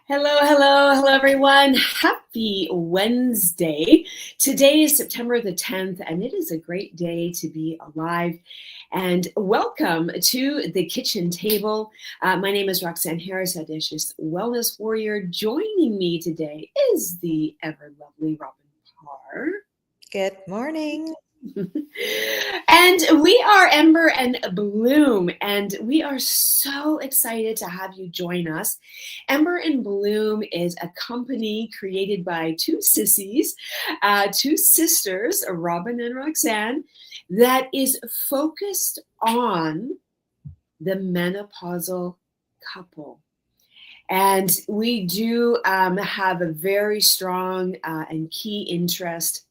Hello, everyone. Happy Wednesday. Today is September the 10th, and it is a great day to be alive. And welcome to the kitchen table. My name is Roxanne Harris, audacious wellness warrior. Joining me today is the ever lovely Robin Parr. Good morning. And we are Ember and Bloom, and we are so excited to have you join us. Ember and Bloom is a company created by two sissies, two sisters, Robin and Roxanne, that is focused on the menopausal couple. And we do have a very strong and key interest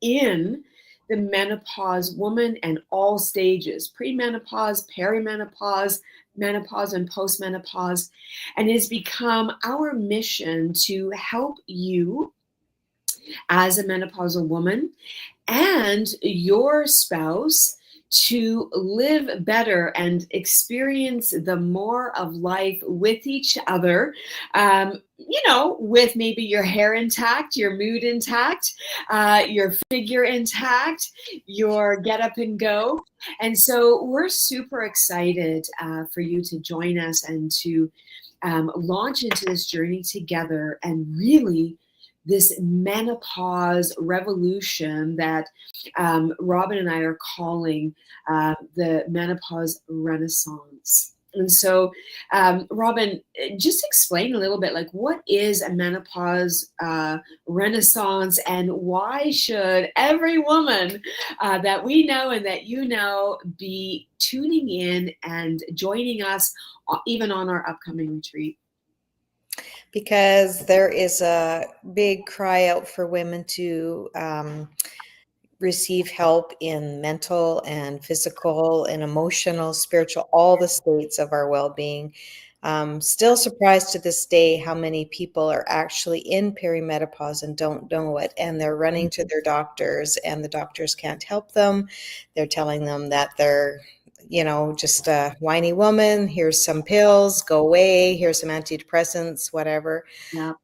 in the menopause woman and all stages, premenopause, perimenopause, menopause, and postmenopause. And it has become our mission to help you as a menopausal woman and your spouse to live better and experience the more of life with each other, with maybe your hair intact, your mood intact, your figure intact, your get up and go. And so we're super excited for you to join us and to launch into this journey together and really this menopause revolution that Robin and I are calling the menopause renaissance. And so, Robin, just explain a little bit, like, what is a menopause renaissance, and why should every woman that we know and that you know be tuning in and joining us even on our upcoming retreat? Because there is a big cry out for women to receive help in mental and physical and emotional, spiritual, all the states of our well-being. Still surprised to this day how many people are actually in perimenopause and don't know it, and they're running to their doctors, and the doctors can't help them. They're telling them that they're just a whiny woman. Here's some pills, go away. Here's some antidepressants, whatever. Yeah.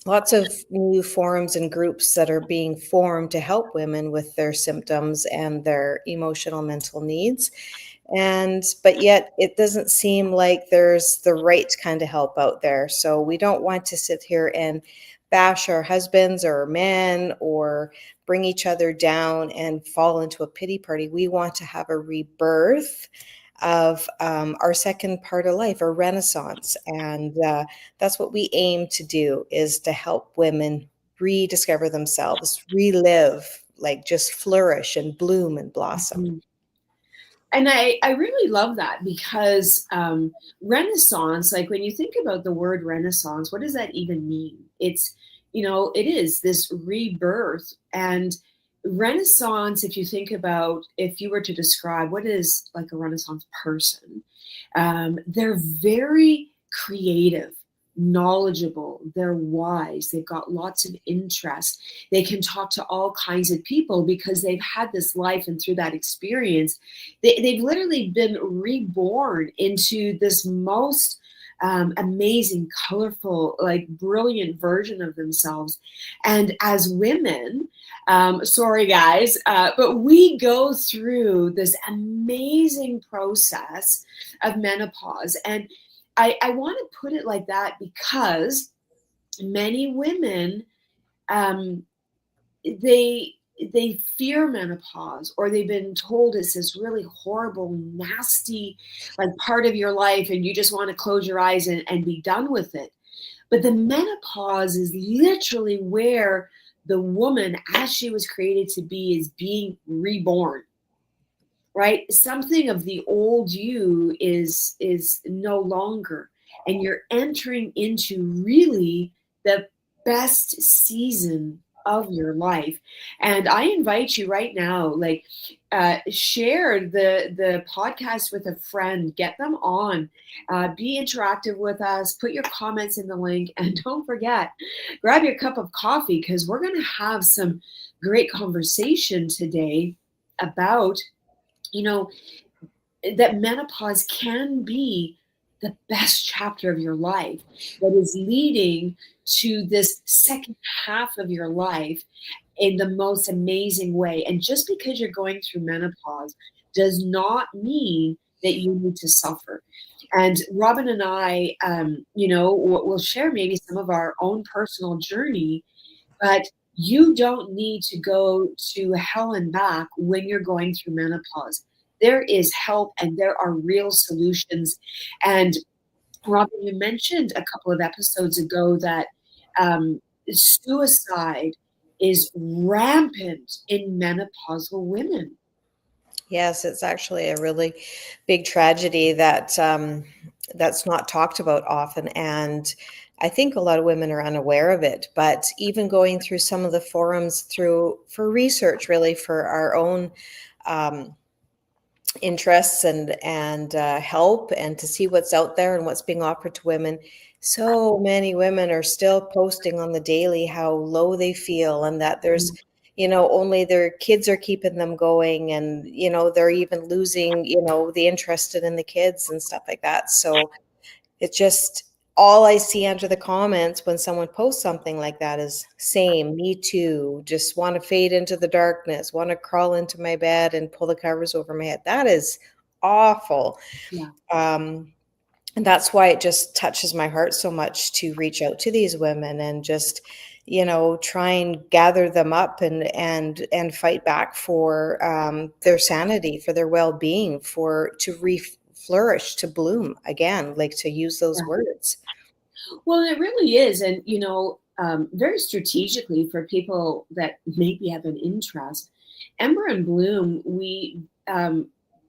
Lots of new forums and groups that are being formed to help women with their symptoms and their emotional, mental needs. But yet it doesn't seem like there's the right kind of help out there. So we don't want to sit here and bash our husbands or men or bring each other down and fall into a pity party. We want to have a rebirth of our second part of life, our renaissance. And that's what we aim to do, is to help women rediscover themselves, relive, like just flourish and bloom and blossom. Mm-hmm. And I really love that, because Renaissance, like when you think about the word Renaissance, what does that even mean? It's, it is this rebirth. And Renaissance, if you think about, if you were to describe what is like a Renaissance person, they're very creative, knowledgeable, they're wise, they've got lots of interest, they can talk to all kinds of people because they've had this life, and through that experience they've literally been reborn into this most amazing, colorful, like brilliant version of themselves. And as women, sorry guys, but we go through this amazing process of menopause. And I want to put it like that because many women, they fear menopause, or they've been told it's this really horrible, nasty, like part of your life, and you just want to close your eyes and be done with it. But the menopause is literally where the woman, as she was created to be, is being reborn. Right? Something of the old you is no longer, and you're entering into really the best season of your life. And I invite you right now, like, share the podcast with a friend, get them on, be interactive with us, put your comments in the link, and don't forget, grab your cup of coffee, because we're going to have some great conversation today about that menopause can be the best chapter of your life that is leading to this second half of your life in the most amazing way. And just because you're going through menopause does not mean that you need to suffer. And Robin and I, we'll share maybe some of our own personal journey, but you don't need to go to hell and back when you're going through menopause. There is help and there are real solutions. And Robin, you mentioned a couple of episodes ago that um, suicide is rampant in menopausal women. Yes, it's actually a really big tragedy that that's not talked about often, and I think a lot of women are unaware of it. But even going through some of the forums through for research, really for our own um, interests and help, and to see what's out there and what's being offered to women. So many women are still posting on the daily how low they feel, and that there's, only their kids are keeping them going, and they're even losing, the interest in the kids and stuff like that. So it's just, all I see under the comments when someone posts something like that is same, me too, just want to fade into the darkness, want to crawl into my bed and pull the covers over my head. That is awful. Yeah. And that's why it just touches my heart so much to reach out to these women and just, try and gather them up and fight back for their sanity, for their well-being, to flourish, to bloom again, like, to use those words. Well, it really is. And, very strategically for people that maybe have an interest, Ember and Bloom, we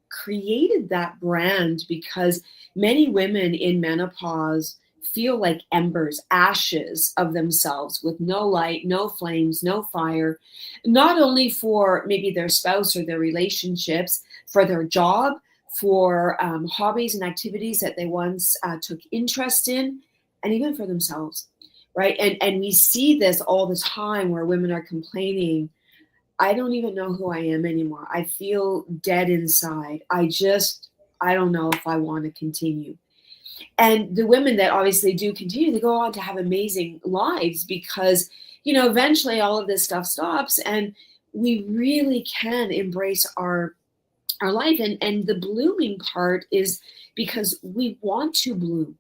created that brand because many women in menopause feel like embers, ashes of themselves with no light, no flames, no fire, not only for maybe their spouse or their relationships, for their job, for hobbies and activities that they once took interest in, and even for themselves, right? And we see this all the time where women are complaining, I don't even know who I am anymore. I feel dead inside. I don't know if I want to continue. And the women that obviously do continue, they go on to have amazing lives because, eventually all of this stuff stops and we really can embrace our life. And the blooming part is because we want to bloom.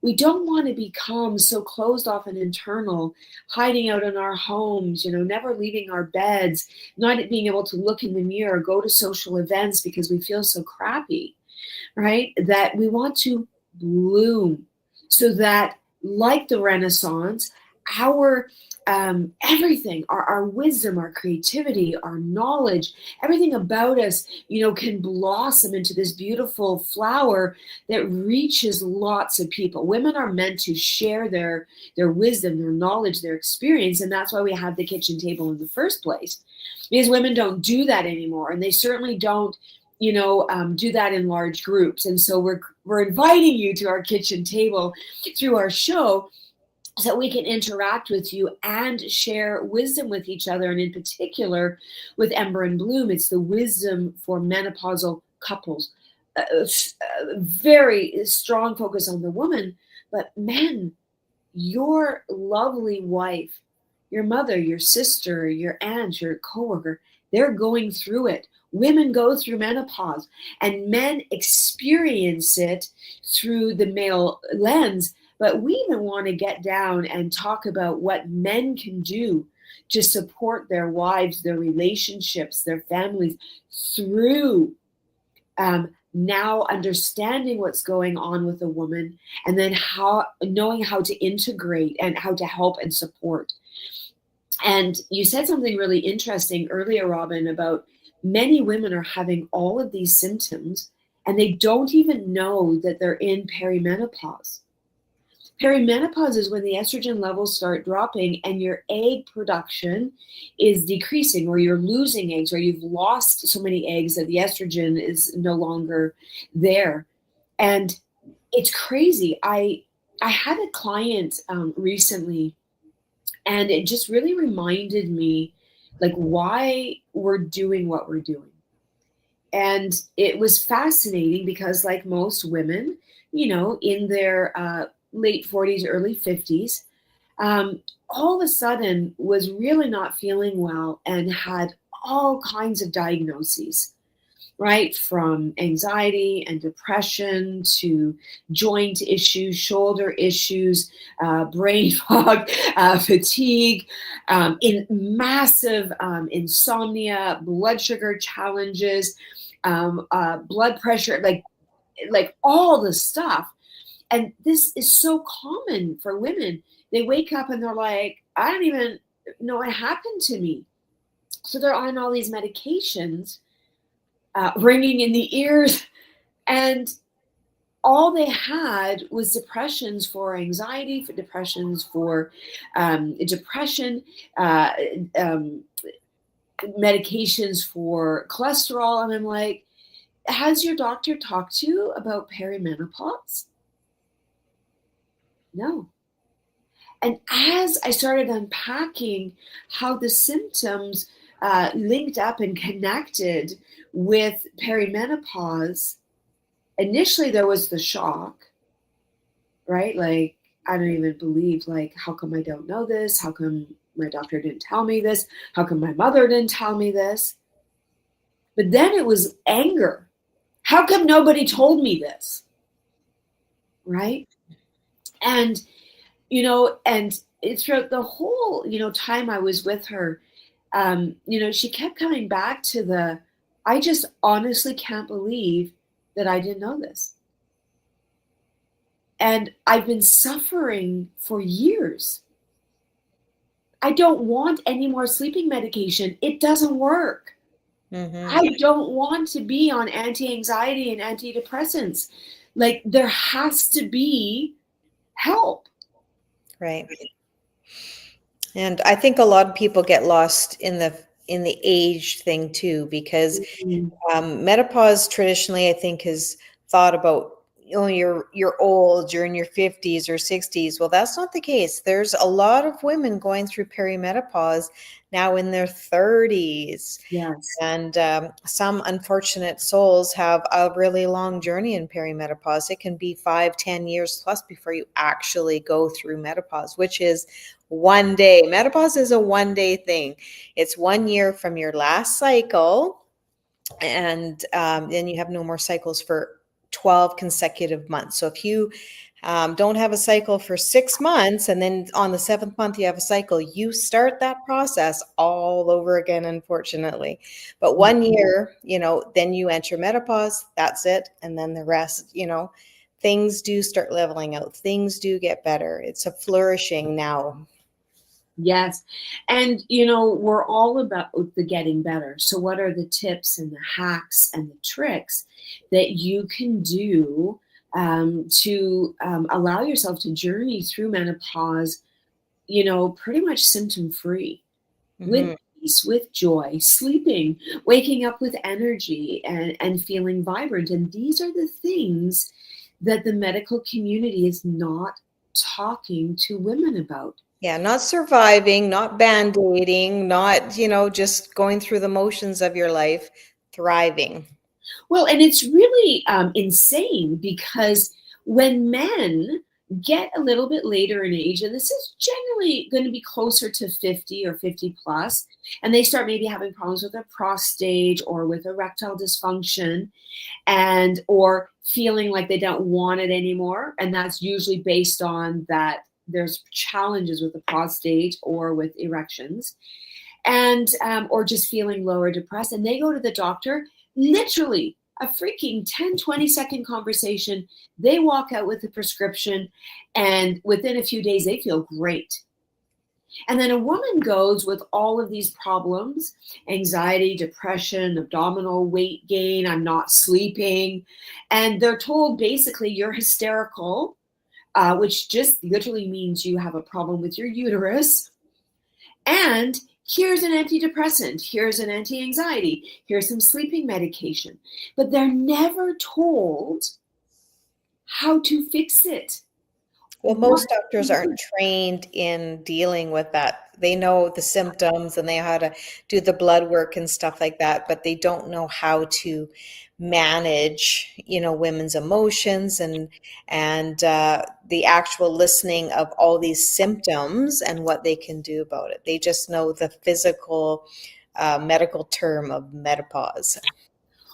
We don't want to become so closed off and internal, hiding out in our homes, never leaving our beds, not being able to look in the mirror, go to social events because we feel so crappy, right? That we want to bloom so that, like the Renaissance, our everything, our wisdom, our creativity, our knowledge, everything about us, can blossom into this beautiful flower that reaches lots of people. Women are meant to share their wisdom, their knowledge, their experience, and that's why we have the kitchen table in the first place. Because women don't do that anymore, and they certainly don't do that in large groups. And so we're inviting you to our kitchen table through our show so that we can interact with you and share wisdom with each other. And in particular, with Ember and Bloom, it's the wisdom for menopausal couples. Very strong focus on the woman, but men, your lovely wife, your mother, your sister, your aunt, your coworker, they're going through it. Women go through menopause and men experience it through the male lens. But we even want to get down and talk about what men can do to support their wives, their relationships, their families through now understanding what's going on with a woman, and then knowing how to integrate and how to help and support. And you said something really interesting earlier, Robin, about many women are having all of these symptoms and they don't even know that they're in perimenopause. Perimenopause is when the estrogen levels start dropping and your egg production is decreasing, or you're losing eggs, or you've lost so many eggs that the estrogen is no longer there. And it's crazy. I had a client recently, and it just really reminded me like why we're doing what we're doing. And it was fascinating because, like most women, in their late 40s, early 50s, um, all of a sudden was really not feeling well and had all kinds of diagnoses, right? From anxiety and depression to joint issues, shoulder issues, brain fog, fatigue, in massive insomnia, blood sugar challenges, blood pressure, like all the stuff. And this is so common for women. They wake up and they're like, I don't even know what happened to me. So they're on all these medications, ringing in the ears, and all they had was depressions for anxiety, for depressions for depression, uh, um, medications for cholesterol. And I'm like, has your doctor talked to you about perimenopause? No. And as I started unpacking how the symptoms linked up and connected with perimenopause, initially there was the shock, right? Like, I don't even believe, like, how come I don't know this? How come my doctor didn't tell me this? How come my mother didn't tell me this? But then it was anger. How come nobody told me this? Right? And, and throughout the whole, time I was with her, she kept coming back to I just honestly can't believe that I didn't know this. And I've been suffering for years. I don't want any more sleeping medication. It doesn't work. Mm-hmm. I don't want to be on anti-anxiety and antidepressants. Like, there has to be help. Right. And I think a lot of people get lost in the age thing too, because menopause traditionally, I think, is thought about, you're old, you're in your 50s or 60s. Well, that's not the case. There's a lot of women going through perimenopause now in their 30s. Yes. And some unfortunate souls have a really long journey in perimenopause. It can be 5-10 years plus before you actually go through menopause, which is one day. Menopause is a one-day thing. It's 1 year from your last cycle, and then you have no more cycles for 12 consecutive months. So if you don't have a cycle for 6 months, and then on the 7th month you have a cycle, you start that process all over again, unfortunately. But 1 year, then you enter menopause, that's it. And then the rest, things do start leveling out. Things do get better. It's a flourishing now. Yes. And, we're all about the getting better. So, what are the tips and the hacks and the tricks that you can do to allow yourself to journey through menopause, pretty much symptom free, with Mm-hmm. peace, with joy, sleeping, waking up with energy and feeling vibrant? And these are the things that the medical community is not talking to women about. Yeah, not surviving, not band-aiding, not, just going through the motions of your life, thriving. Well, and it's really insane because when men get a little bit later in age, and this is generally going to be closer to 50 or 50 plus, and they start maybe having problems with their prostate or with erectile dysfunction, and or feeling like they don't want it anymore, and that's usually based on that there's challenges with the prostate or with erections, and or just feeling low or depressed, and they go to the doctor. Literally a freaking 10-20 second conversation, they walk out with a prescription, and within a few days they feel great. And then a woman goes with all of these problems: anxiety, depression, abdominal weight gain, I'm not sleeping, and they're told basically you're hysterical, which just literally means you have a problem with your uterus. And here's an antidepressant, here's an anti-anxiety, here's some sleeping medication. But they're never told how to fix it. Well, most doctors aren't trained in dealing with that they know the symptoms and they know how to do the blood work and stuff like that, but they don't know how to manage, women's emotions and the actual listening of all these symptoms and what they can do about it. They just know the physical medical term of menopause.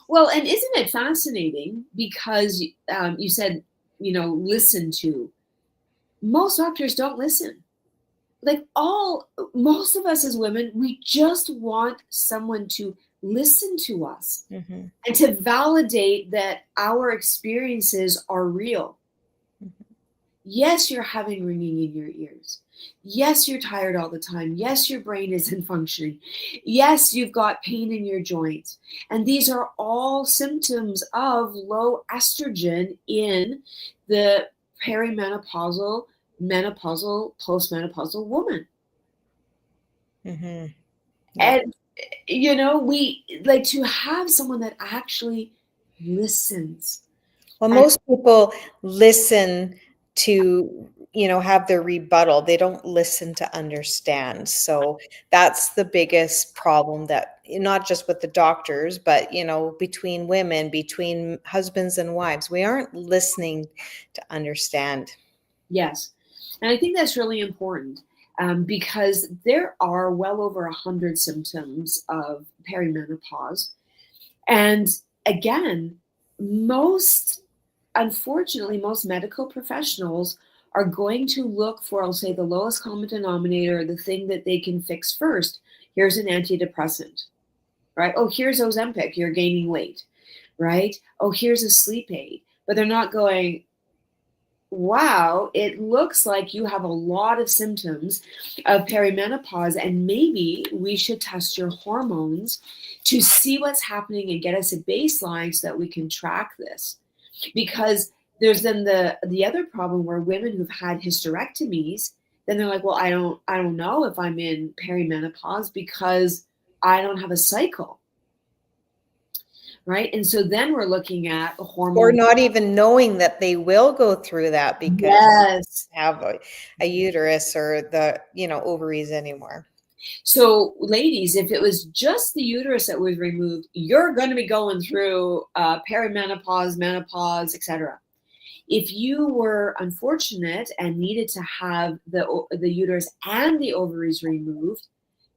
Well, and isn't it fascinating because you said, listen to. Most doctors don't listen. Like most of us as women, we just want someone to listen to us Mm-hmm. and to validate that our experiences are real. Yes, you're having ringing in your ears. Yes, you're tired all the time. Yes, your brain isn't functioning. Yes, you've got pain in your joints. And these are all symptoms of low estrogen in the perimenopausal, menopausal, postmenopausal woman. Mm-hmm. Yeah. And, we like to have someone that actually listens. Well, And most people listen to, have their rebuttal. They don't listen to understand. So that's the biggest problem, that not just with the doctors, but, between women, between husbands and wives, we aren't listening to understand. yes. And I think that's really important because there are well over 100 symptoms of perimenopause. And again, unfortunately, most medical professionals are going to look for, I'll say, the lowest common denominator, the thing that they can fix first. Here's an antidepressant, right? Oh, here's Ozempic, you're gaining weight, right? Oh, here's a sleep aid. But they're not going, wow, it looks like you have a lot of symptoms of perimenopause, and maybe we should test your hormones to see what's happening and get us a baseline so that we can track this. Because there's then the other problem where women who've had hysterectomies, then they're like, well, I don't know if I'm in perimenopause because I don't have a cycle, right? And so then we're looking at a Or hormone. not even knowing that they will go through that because Yes. they have a uterus or the, ovaries anymore. So, ladies, if it was just the uterus that was removed, you're going to be going through perimenopause, menopause, etc. If you were unfortunate and needed to have the uterus and the ovaries removed,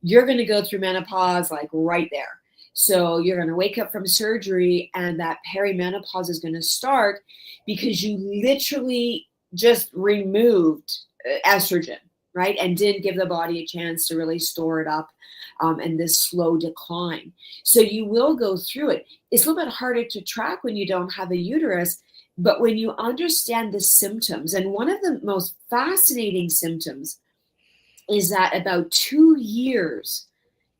you're going to go through menopause like right there. So you're going to wake up from surgery and that perimenopause is going to start because you literally just removed estrogen, right? And didn't give the body a chance to really store it up and this slow decline. So you will go through it. It's a little bit harder to track when you don't have a uterus, but when you understand the symptoms, and one of the most fascinating symptoms is that about 2 years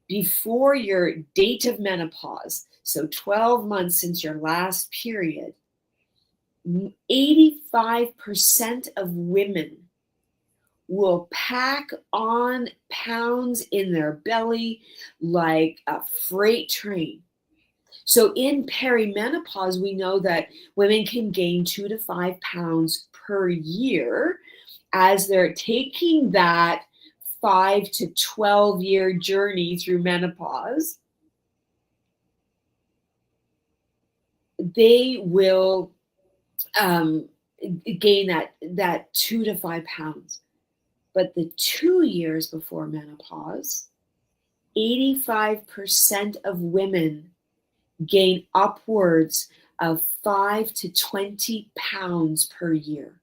before your date of menopause, so 12 months since your last period, 85% of women will pack on pounds in their belly like a freight train. So in perimenopause, we know that women can gain 2 to 5 pounds per year as they're taking that 5 to 12-year journey through menopause. They will gain that 2 to 5 pounds. But the 2 years before menopause, 85% of women gain upwards of 5 to 20 pounds per year.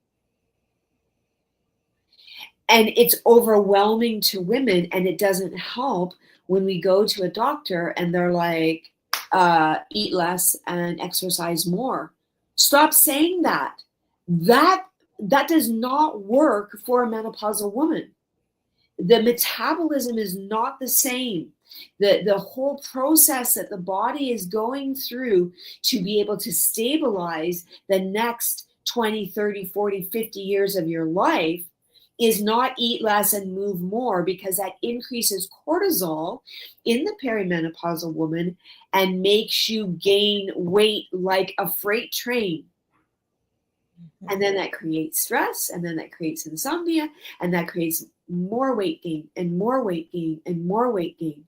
And it's overwhelming to women, and it doesn't help when we go to a doctor and they're like, eat less and exercise more. Stop saying that. That does not work for a menopausal woman. The metabolism is not the same. The whole process that the body is going through to be able to stabilize the next 20, 30, 40, 50 years of your life is not eat less and move more, because that increases cortisol in the perimenopausal woman and makes you gain weight like a freight train. And then that creates stress, and then that creates insomnia, and that creates more weight gain and more weight gain and more weight gain.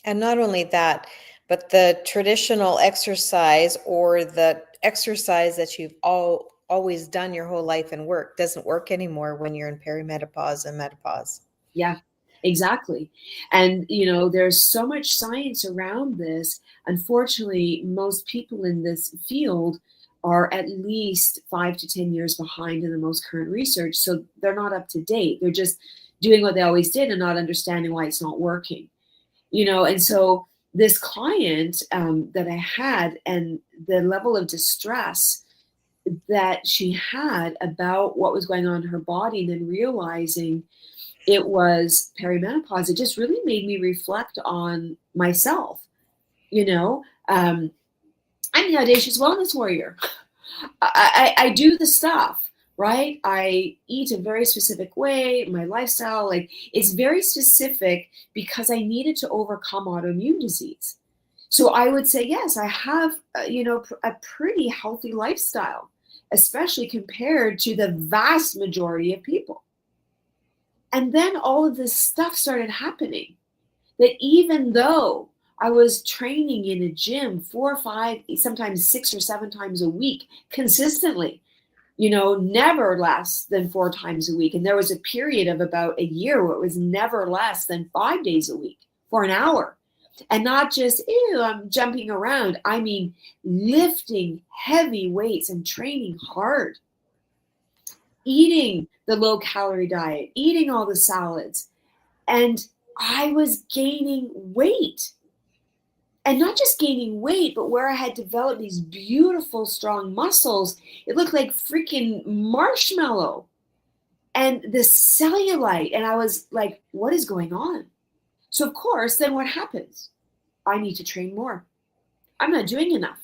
And not only that, but the traditional exercise or the exercise that you've always done your whole life and work doesn't work anymore when you're in perimenopause and menopause. Yeah, exactly. And, there's so much science around this. Unfortunately, most people in this field are at least 5 to 10 years behind in the most current research. So they're not up to date. They're just doing what they always did and not understanding why it's not working. And so this client that I had, and the level of distress that she had about what was going on in her body, and then realizing it was perimenopause, it just really made me reflect on myself. I'm the audacious wellness warrior. I do the stuff, right? I eat a very specific way. My lifestyle, like, it's very specific because I needed to overcome autoimmune disease. So I would say, yes, I have, a pretty healthy lifestyle, especially compared to the vast majority of people. And then all of this stuff started happening, that even though I was training in a gym 4 or 5, sometimes 6 or 7 times a week consistently, never less than 4 times a week. And there was a period of about a year where it was never less than 5 days a week for an hour. And not just, I'm jumping around. I mean, lifting heavy weights and training hard, eating the low calorie diet, eating all the salads. And I was gaining weight. And not just gaining weight, but where I had developed these beautiful, strong muscles, it looked like freaking marshmallow. And the cellulite. And I was like, what is going on? So, of course, then what happens? I need to train more. I'm not doing enough.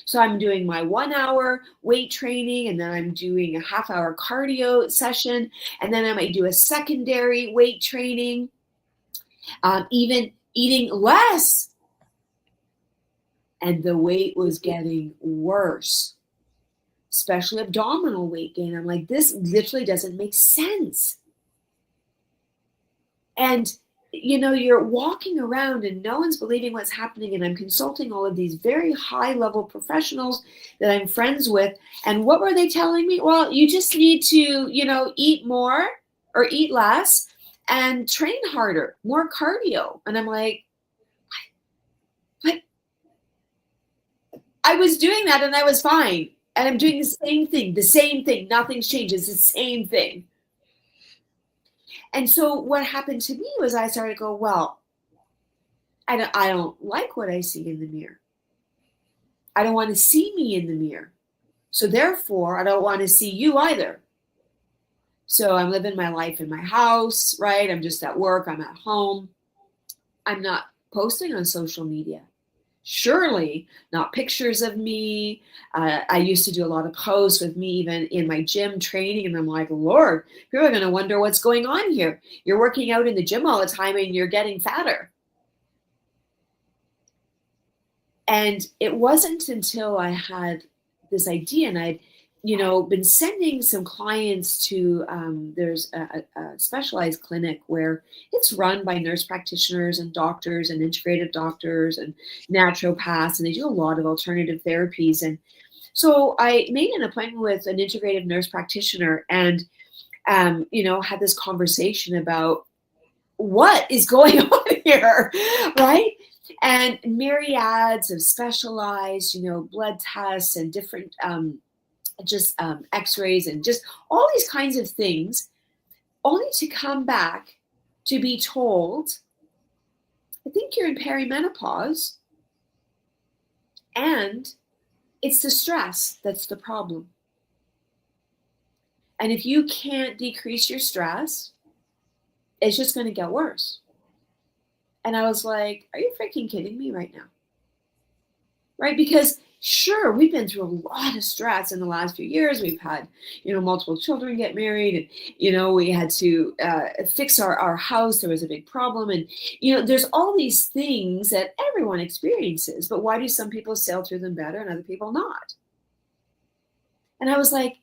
So I'm doing my 1 hour weight training, and then I'm doing a half-hour cardio session, and then I might do a secondary weight training, even eating less. And the weight was getting worse, especially abdominal weight gain. I'm like, this literally doesn't make sense. And you're walking around and no one's believing what's happening. And I'm consulting all of these very high level professionals that I'm friends with. And what were they telling me? Well, you just need to, eat more or eat less and train harder, more cardio. And I'm like, but I was doing that and I was fine. And I'm doing the same thing. Nothing's changed. It's the same thing. And so what happened to me was I started to go, well, I don't like what I see in the mirror. I don't want to see me in the mirror. So therefore, I don't want to see you either. So I'm living my life in my house, right? I'm just at work. I'm at home. I'm not posting on social media. Surely not pictures of me. I used to do a lot of posts with me even in my gym training. And I'm like, Lord, people are going to wonder what's going on here. You're working out in the gym all the time and you're getting fatter. And it wasn't until I had this idea and I'd, been sending some clients to, there's a specialized clinic where it's run by nurse practitioners and doctors and integrative doctors and naturopaths, and they do a lot of alternative therapies. And so I made an appointment with an integrative nurse practitioner and, had this conversation about what is going on here, right? And myriads of specialized, blood tests and different, x-rays and just all these kinds of things, only to come back to be told, I think you're in perimenopause and it's the stress that's the problem. And if you can't decrease your stress, it's just going to get worse. And I was like, are you freaking kidding me right now? Right? Because sure, we've been through a lot of stress in the last few years. We've had, multiple children get married and, we had to fix our house. There was a big problem. And, there's all these things that everyone experiences. But why do some people sail through them better and other people not? And I was like,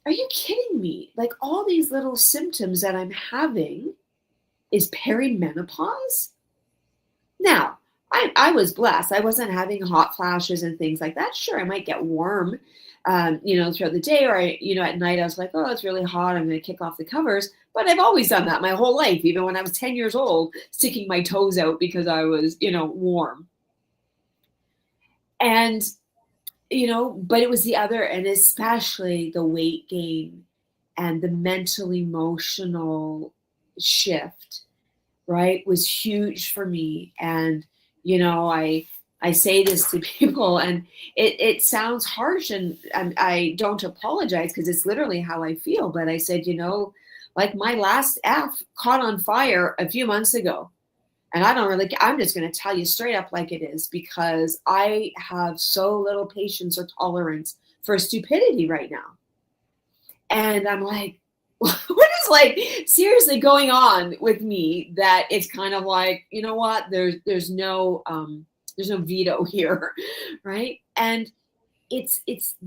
are you kidding me? Like all these little symptoms that I'm having is perimenopause? Now, I was blessed. I wasn't having hot flashes and things like that. Sure, I might get warm, throughout the day, or at night I was like, oh, it's really hot. I'm going to kick off the covers. But I've always done that my whole life, even when I was 10 years old, sticking my toes out because I was, warm. And, but it was the other, and especially the weight gain and the mental emotional shift, right, was huge for me. And I say this to people, and it sounds harsh, and I don't apologize because it's literally how I feel. But I said, like my last F caught on fire a few months ago. And I'm just going to tell you straight up like it is, because I have so little patience or tolerance for stupidity right now. And I'm like, what is like seriously going on with me that it's kind of like, you know what, there's no veto here, right? And it's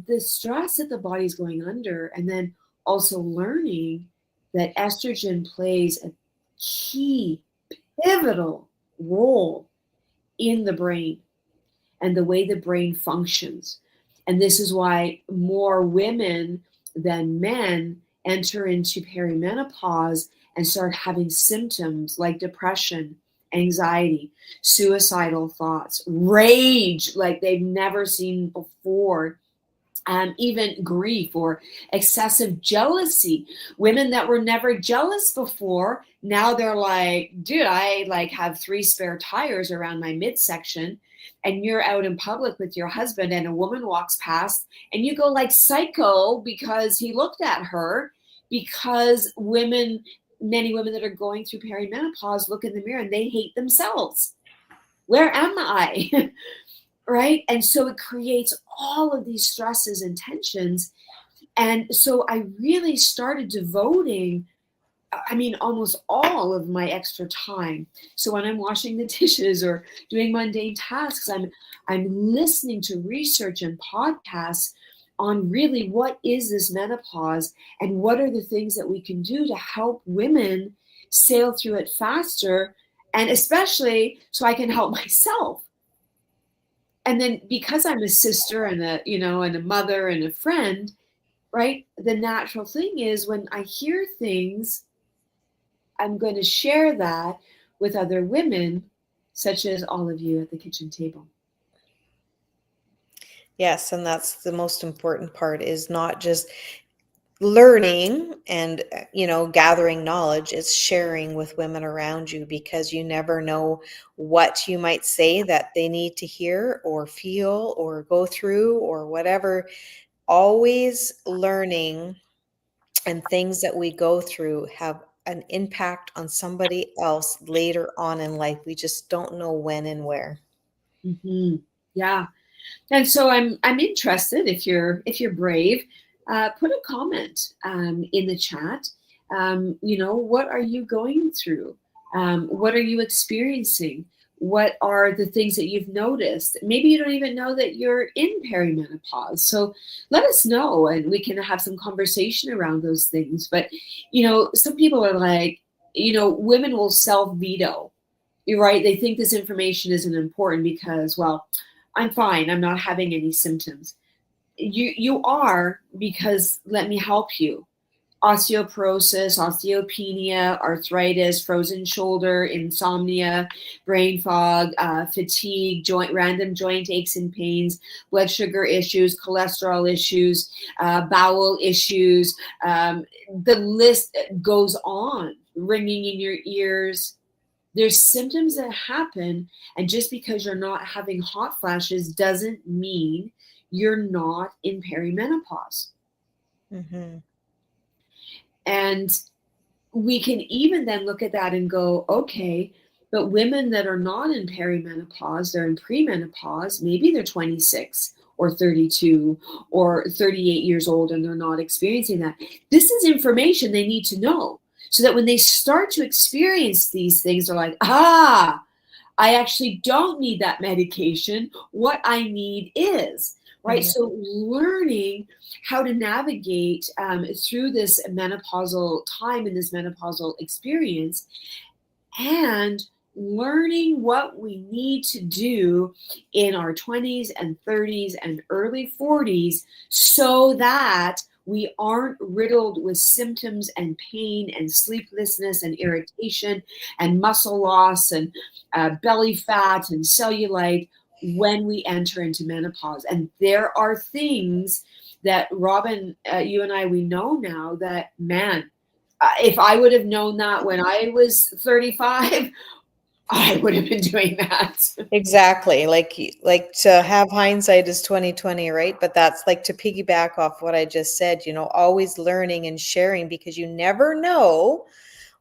the stress that the body's going under, and then also learning that estrogen plays a key, pivotal role in the brain and the way the brain functions. And this is why more women than men enter into perimenopause and start having symptoms like depression, anxiety, suicidal thoughts, rage like they've never seen before, even grief or excessive jealousy. Women that were never jealous before, now they're like, dude, I like have 3 spare tires around my midsection, and you're out in public with your husband and a woman walks past and you go like psycho because he looked at her. Because many women that are going through perimenopause look in the mirror and they hate themselves. Where am I? Right? And so it creates all of these stresses and tensions. And so I really started devoting, almost all of my extra time. So when I'm washing the dishes or doing mundane tasks, I'm listening to research and podcasts on really what is this menopause and what are the things that we can do to help women sail through it faster, and especially so I can help myself. And then because I'm a sister and a mother and a friend, right? The natural thing is when I hear things, I'm going to share that with other women, such as all of you at the kitchen table. Yes, and that's the most important part, is not just learning and gathering knowledge. It's sharing with women around you, because you never know what you might say that they need to hear or feel or go through or whatever. Always learning, and things that we go through have an impact on somebody else later on in life. We just don't know when and where. Mm-hmm. Yeah. And so I'm interested, if you're brave, put a comment in the chat. What are you going through? What are you experiencing? What are the things that you've noticed? Maybe you don't even know that you're in perimenopause. So let us know, and we can have some conversation around those things. But some people are like, women will self veto. You're right. They think this information isn't important because, well, I'm fine. I'm not having any symptoms. You are, because let me help you. Osteoporosis, osteopenia, arthritis, frozen shoulder, insomnia, brain fog, fatigue, random joint aches and pains, blood sugar issues, cholesterol issues, bowel issues. The list goes on, ringing in your ears. There's symptoms that happen, and just because you're not having hot flashes doesn't mean you're not in perimenopause. Mm-hmm. And we can even then look at that and go, okay, but women that are not in perimenopause, they're in premenopause, maybe they're 26 or 32 or 38 years old and they're not experiencing that. This is information they need to know, so that when they start to experience these things, they're like, I actually don't need that medication. What I need is, right? So learning how to navigate through this menopausal time and this menopausal experience, and learning what we need to do in our 20s and 30s and early 40s so that we aren't riddled with symptoms and pain and sleeplessness and irritation and muscle loss and belly fat and cellulite when we enter into menopause. And there are things that Robin, you and I, we know now that, man, if I would have known that when I was 35, I would have been doing that. Exactly. Like to have hindsight is 2020, right? But that's like to piggyback off what I just said, always learning and sharing, because you never know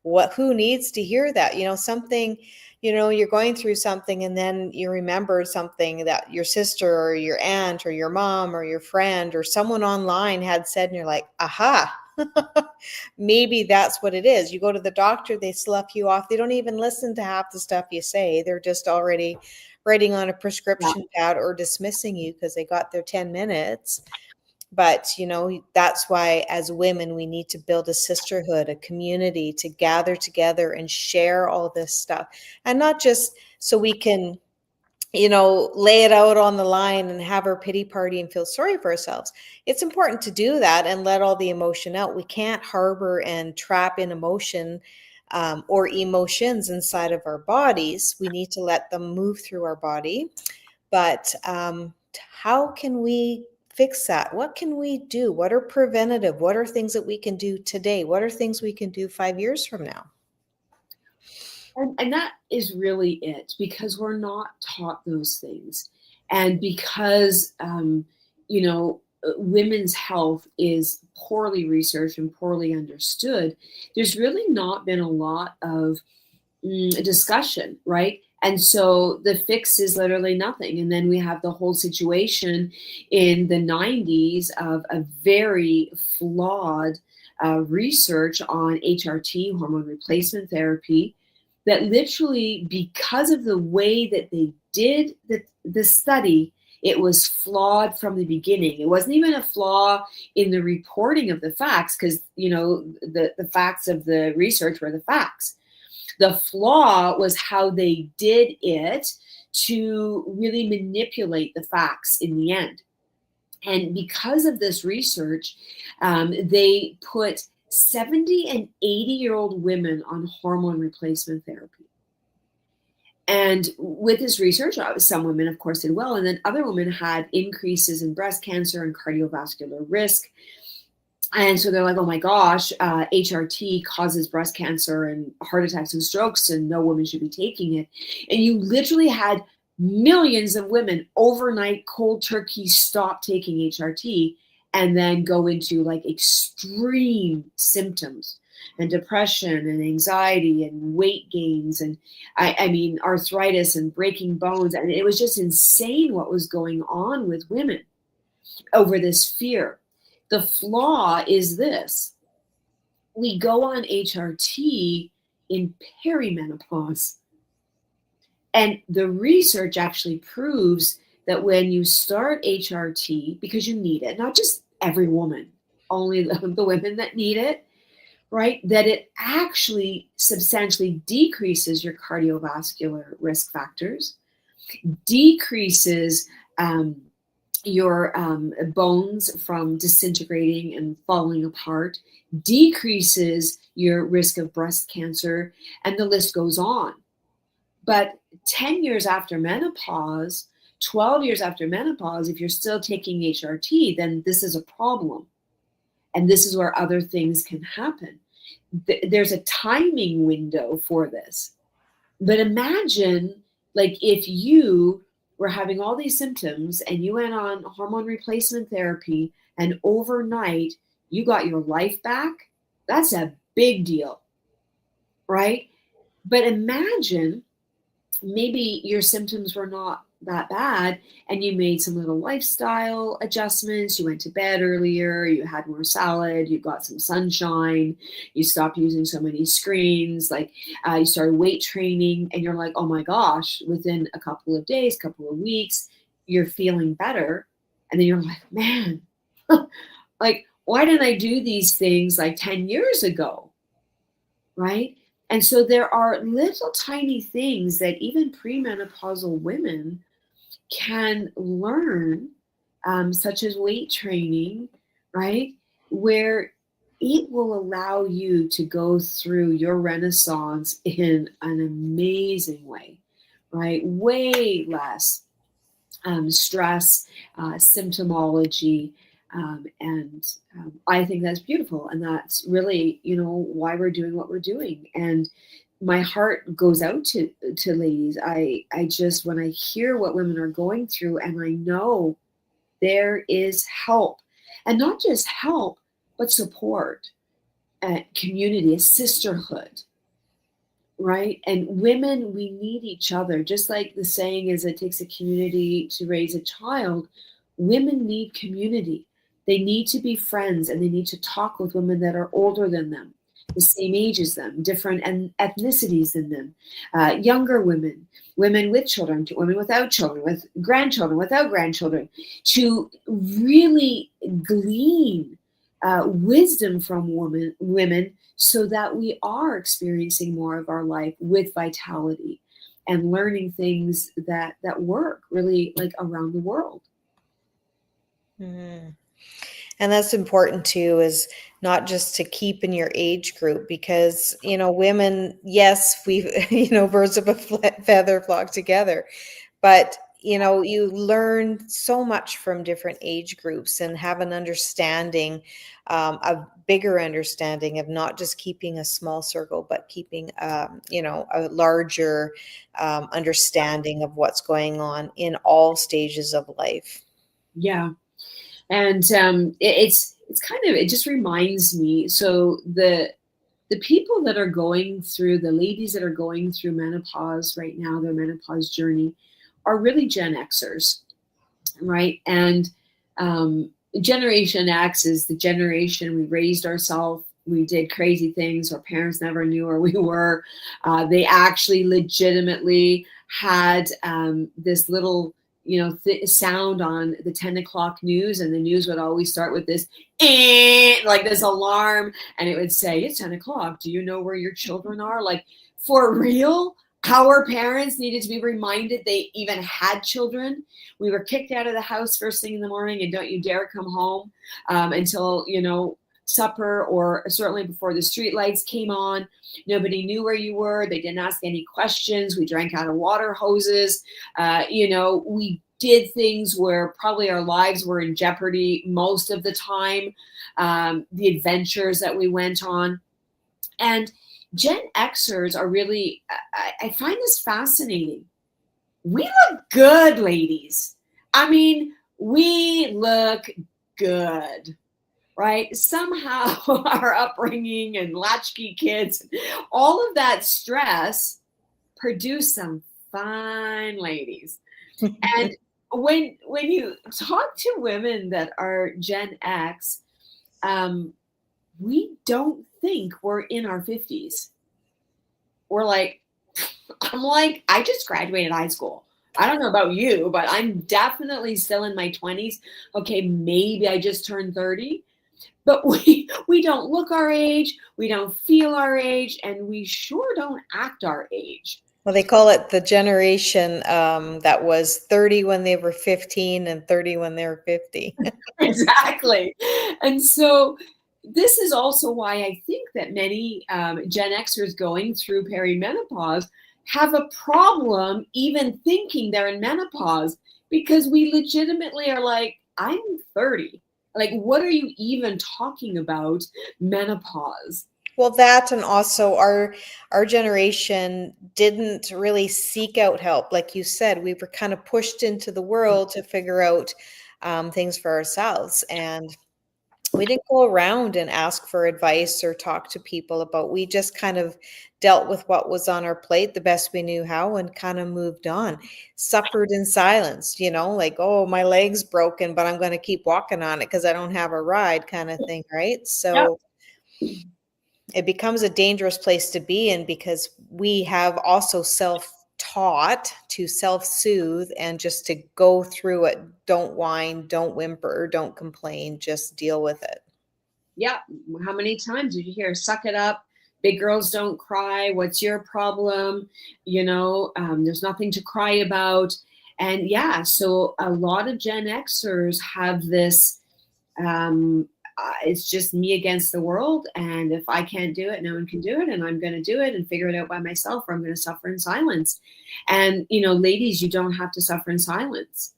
who needs to hear that. Something, you're going through something and then you remember something that your sister or your aunt or your mom or your friend or someone online had said, and you're like, aha. Maybe that's what it is. You go to the doctor, they slough you off. They don't even listen to half the stuff you say. They're just already writing on a prescription pad or dismissing you because they got their 10 minutes. But, that's why as women, we need to build a sisterhood, a community to gather together and share all this stuff. And not just so we can, lay it out on the line and have our pity party and feel sorry for ourselves. It's important to do that and let all the emotion out. We can't harbor and trap in emotion or emotions inside of our bodies. We need to let them move through our body. But how can we fix that? What can we do? What are preventative? What are things that we can do today? What are things we can do 5 years from now? And that is really it, because we're not taught those things. And because, women's health is poorly researched and poorly understood, there's really not been a lot of discussion, right? And so the fix is literally nothing. And then we have the whole situation in the 90s of a very flawed research on HRT, hormone replacement therapy, that literally, because of the way that they did the study, it was flawed from the beginning. It wasn't even a flaw in the reporting of the facts, because the facts of the research were the facts. The flaw was how they did it to really manipulate the facts in the end. And because of this research, they put 70 and 80-year-old women on hormone replacement therapy. And with this research, some women, of course, did well, and then other women had increases in breast cancer and cardiovascular risk. And so they're like, oh my gosh, HRT causes breast cancer and heart attacks and strokes, and no woman should be taking it. And you literally had millions of women overnight cold turkey stop taking HRT and then go into like extreme symptoms and depression and anxiety and weight gains and I mean arthritis and breaking bones. And it was just insane what was going on with women over this fear. The flaw is this: we go on HRT in perimenopause. And the research actually proves that when you start HRT, because you need it, not just every woman, only the women that need it, right? That it actually substantially decreases your cardiovascular risk factors, decreases your bones from disintegrating and falling apart, decreases your risk of breast cancer, and the list goes on. But 10 years after menopause, 12 years after menopause, if you're still taking HRT, then this is a problem. And this is where other things can happen. There's a timing window for this. But imagine, like, if you were having all these symptoms and you went on hormone replacement therapy and overnight you got your life back. That's a big deal, right? But imagine maybe your symptoms were not that bad and you made some little lifestyle adjustments. You went to bed earlier, you had more salad, you got some sunshine, you stopped using so many screens, like you started weight training, and you're like, oh my gosh, within a couple of days, couple of weeks, you're feeling better. And then you're like, man, like, why didn't I do these things like 10 years ago? Right? And so there are little tiny things that even premenopausal women can learn, such as weight training, right? Where it will allow you to go through your renaissance in an amazing way, right? Way less stress, symptomology, and I think that's beautiful, and that's really, why we're doing what we're doing. And my heart goes out to ladies. I just, when I hear what women are going through, and I know there is help, and not just help, but support, community, a sisterhood, right? And women, we need each other. Just like the saying is, it takes a community to raise a child. Women need community. They need to be friends, and they need to talk with women that are older than them, the same age as them, different ethnicities than them, younger women, women with children, women without children, with grandchildren, without grandchildren, to really glean wisdom from women, so that we are experiencing more of our life with vitality and learning things that work really, like, around the world. Mhm. And that's important too, is not just to keep in your age group, because, women, yes, we, birds of a feather flock together, but, you learn so much from different age groups and have an understanding, a bigger understanding of not just keeping a small circle, but keeping, a larger understanding of what's going on in all stages of life. Yeah. And it's kind of, it just reminds me, so the people that are going through, the ladies that are going through menopause right now, their menopause journey, are really Gen Xers, right? And Generation X is the generation, we raised ourselves, we did crazy things, our parents never knew where we were. They actually legitimately had this little, sound on the 10 o'clock news, and the news would always start with this, like this alarm, and it would say, it's 10 o'clock, do you know where your children are? Like, for real? Our parents needed to be reminded they even had children. We were kicked out of the house first thing in the morning, and don't you dare come home until, supper, or certainly before the street lights came on. Nobody knew where you were. They didn't ask any questions. We drank out of water hoses. We did things where probably our lives were in jeopardy most of the time. The adventures that we went on. And Gen Xers are really, I find this fascinating. We look good, ladies. I mean, we look good, right? Somehow our upbringing and latchkey kids, all of that stress produced some fine ladies. And when you talk to women that are Gen X, we don't think we're in our 50s. We're like, I'm like, I just graduated high school. I don't know about you, but I'm definitely still in my 20s. Okay, maybe I just turned 30, but we don't look our age, we don't feel our age, and we sure don't act our age. Well, they call it the generation that was 30 when they were 15 and 30 when they were 50. Exactly. And so this is also why I think that many Gen Xers going through perimenopause have a problem even thinking they're in menopause, because we legitimately are like, I'm 30. Like, what are you even talking about menopause? Well, that, and also our generation didn't really seek out help. Like you said, we were kind of pushed into the world to figure out things for ourselves. And we didn't go around and ask for advice or talk to people about, we just kind of dealt with what was on our plate the best we knew how, and kind of moved on, suffered in silence, like, oh, my leg's broken, but I'm going to keep walking on it because I don't have a ride, kind of thing, right? Yep. So it becomes a dangerous place to be in, because we have also self taught to self-soothe and just to go through it. Don't whine, don't whimper, don't complain, just deal with it. Yeah. How many times did you hear, suck it up? Big girls don't cry. What's your problem? There's nothing to cry about. And yeah, so a lot of Gen Xers have this, it's just me against the world. And if I can't do it, no one can do it. And I'm going to do it and figure it out by myself, or I'm going to suffer in silence. And, ladies, you don't have to suffer in silence.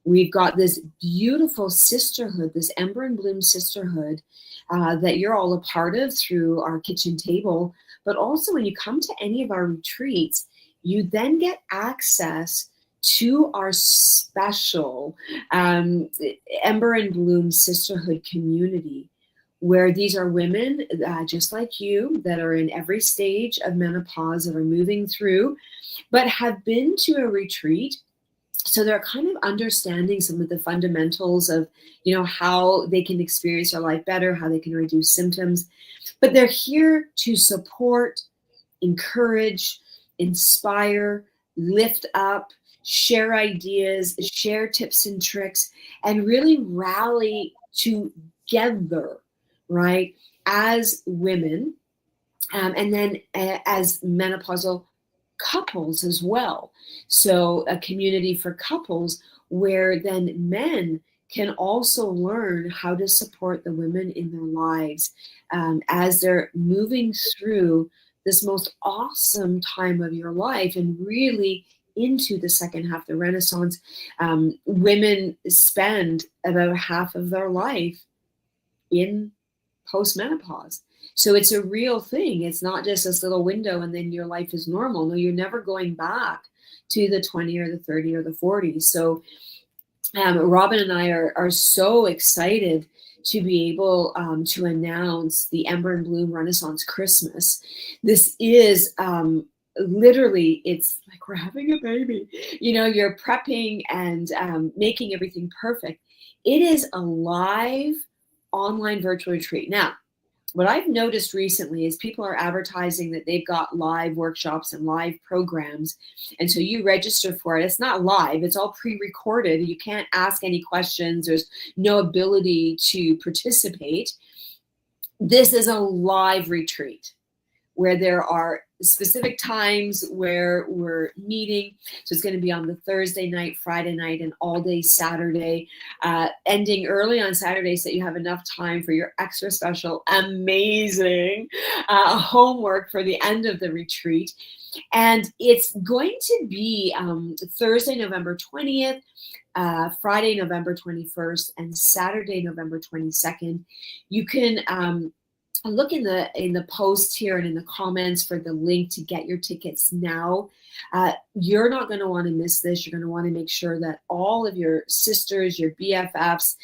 We've got this beautiful sisterhood, this Ember and Bloom sisterhood that you're all a part of through our kitchen table. But also when you come to any of our retreats, you then get access to our special Ember and Bloom sisterhood community, where these are women just like you that are in every stage of menopause, that are moving through, but have been to a retreat. So they're kind of understanding some of the fundamentals of, how they can experience their life better, how they can reduce symptoms. But they're here to support, encourage, inspire, lift up, share ideas, share tips and tricks, and really rally together, right, as women, and then as menopausal couples as well. So a community for couples where then men can also learn how to support the women in their lives as they're moving through this most awesome time of your life and really into the second half of the Renaissance. Women spend about half of their life in postmenopause. So it's a real thing. It's not just this little window and then your life is normal. No, you're never going back to the 20 or the 30 or the 40s. So Robin and I are so excited to be able to announce the Ember and Bloom Renaissance Christmas. This is literally, it's like we're having a baby. You're prepping and making everything perfect. It is a live online virtual retreat. Now, what I've noticed recently is people are advertising that they've got live workshops and live programs. And so you register for it. It's not live, it's all pre-recorded. You can't ask any questions. There's no ability to participate. This is a live retreat where there are specific times where we're meeting. So it's going to be on the Thursday night, Friday night, and all day Saturday, ending early on Saturday so that you have enough time for your extra special, amazing homework for the end of the retreat. And it's going to be Thursday, November 20th, Friday, November 21st, and Saturday, November 22nd. You can look in the post here and in the comments for the link to get your tickets now. You're not going to want to miss this. You're going to want to make sure that all of your sisters, your BFFs,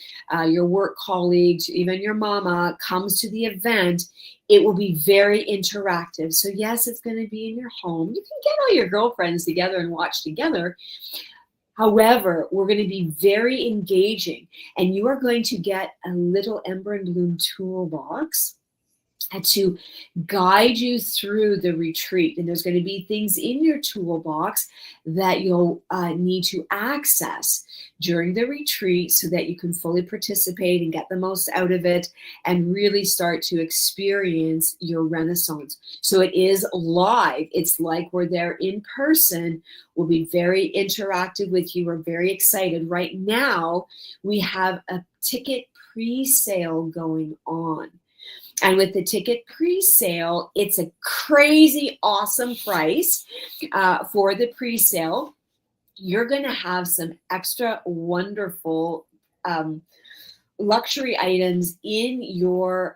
your work colleagues, even your mama comes to the event. It will be very interactive. So yes, it's going to be in your home. You can get all your girlfriends together and watch together. However, we're going to be very engaging, and you are going to get a little Ember and Bloom toolbox to guide you through the retreat. And there's going to be things in your toolbox that you'll need to access during the retreat so that you can fully participate and get the most out of it and really start to experience your Renaissance. So it is live. It's like we're there in person. We'll be very interactive with you. We're very excited. Right now, we have a ticket pre-sale going on. And with the ticket pre-sale, it's a crazy awesome price for the pre-sale. You're going to have some extra wonderful luxury items in your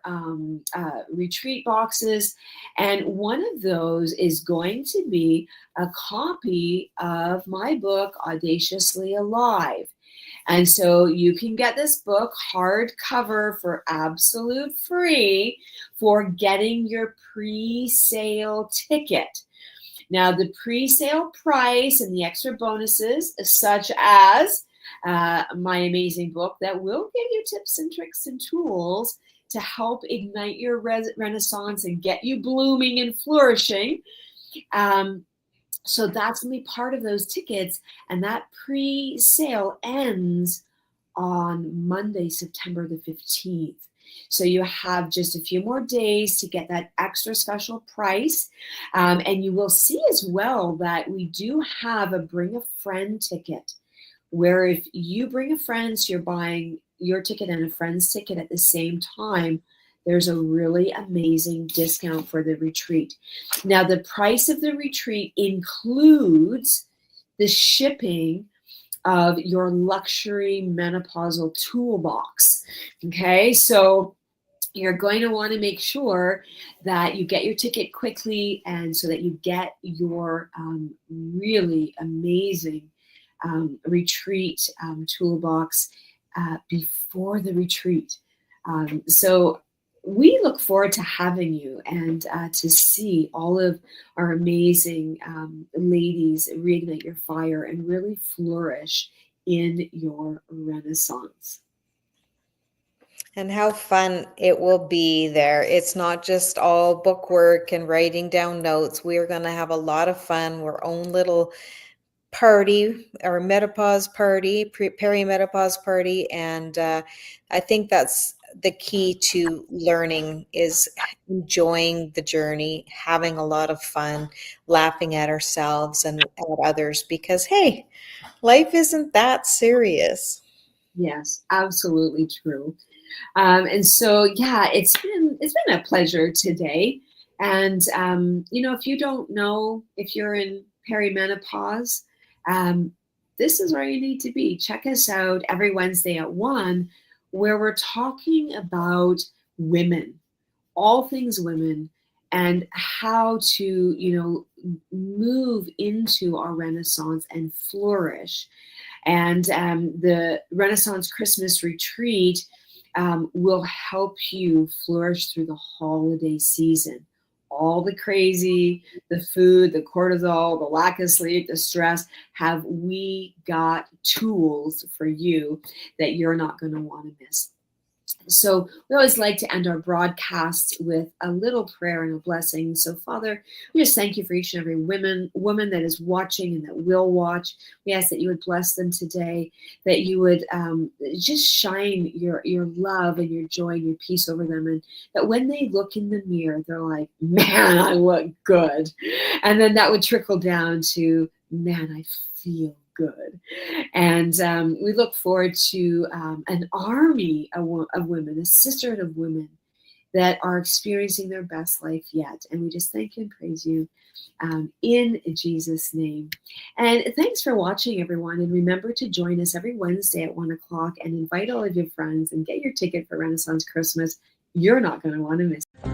retreat boxes. And one of those is going to be a copy of my book, Audaciously Alive. And so you can get this book hardcover for absolute free for getting your pre-sale ticket. Now, the pre-sale price and the extra bonuses, such as my amazing book that will give you tips and tricks and tools to help ignite your Renaissance and get you blooming and flourishing. So that's going to be part of those tickets. And that pre-sale ends on Monday, September the 15th. So you have just a few more days to get that extra special price. And you will see as well that we do have a bring a friend ticket, where if you bring a friend, so you're buying your ticket and a friend's ticket at the same time, there's a really amazing discount for the retreat. Now, the price of the retreat includes the shipping of your luxury menopausal toolbox. Okay, so you're going to want to make sure that you get your ticket quickly, and so that you get your really amazing retreat toolbox before the retreat. So we look forward to having you, and to see all of our amazing ladies reignite your fire and really flourish in your renaissance. And how fun it will be there. It's not just all book work and writing down notes. We are going to have a lot of fun, our own little party, our menopause party, perimenopause party. And I think that's the key to learning, is enjoying the journey, having a lot of fun, laughing at ourselves and at others, because hey, life isn't that serious. Yes, absolutely true. And so, yeah, it's been a pleasure today. And if you don't know if you're in perimenopause, um, this is where you need to be. Check us out every Wednesday at 1, where we're talking about women, all things women, and how to, move into our renaissance and flourish. And the Renaissance Christmas Retreat will help you flourish through the holiday season. All the crazy, the food, the cortisol, the lack of sleep, the stress, have we got tools for you that you're not going to want to miss. So we always like to end our broadcasts with a little prayer and a blessing. So Father, we just thank you for each and every woman that is watching and that will watch. We ask that you would bless them today, that you would just shine your love and your joy and your peace over them, and that when they look in the mirror, they're like, man, I look good. And then that would trickle down to, man, I feel good. And we look forward to an army of women, a sisterhood of women that are experiencing their best life yet. And we just thank you and praise you in Jesus' name. And thanks for watching, everyone. And remember to join us every Wednesday at 1 o'clock, and invite all of your friends and get your ticket for Renaissance Christmas. You're not going to want to miss it.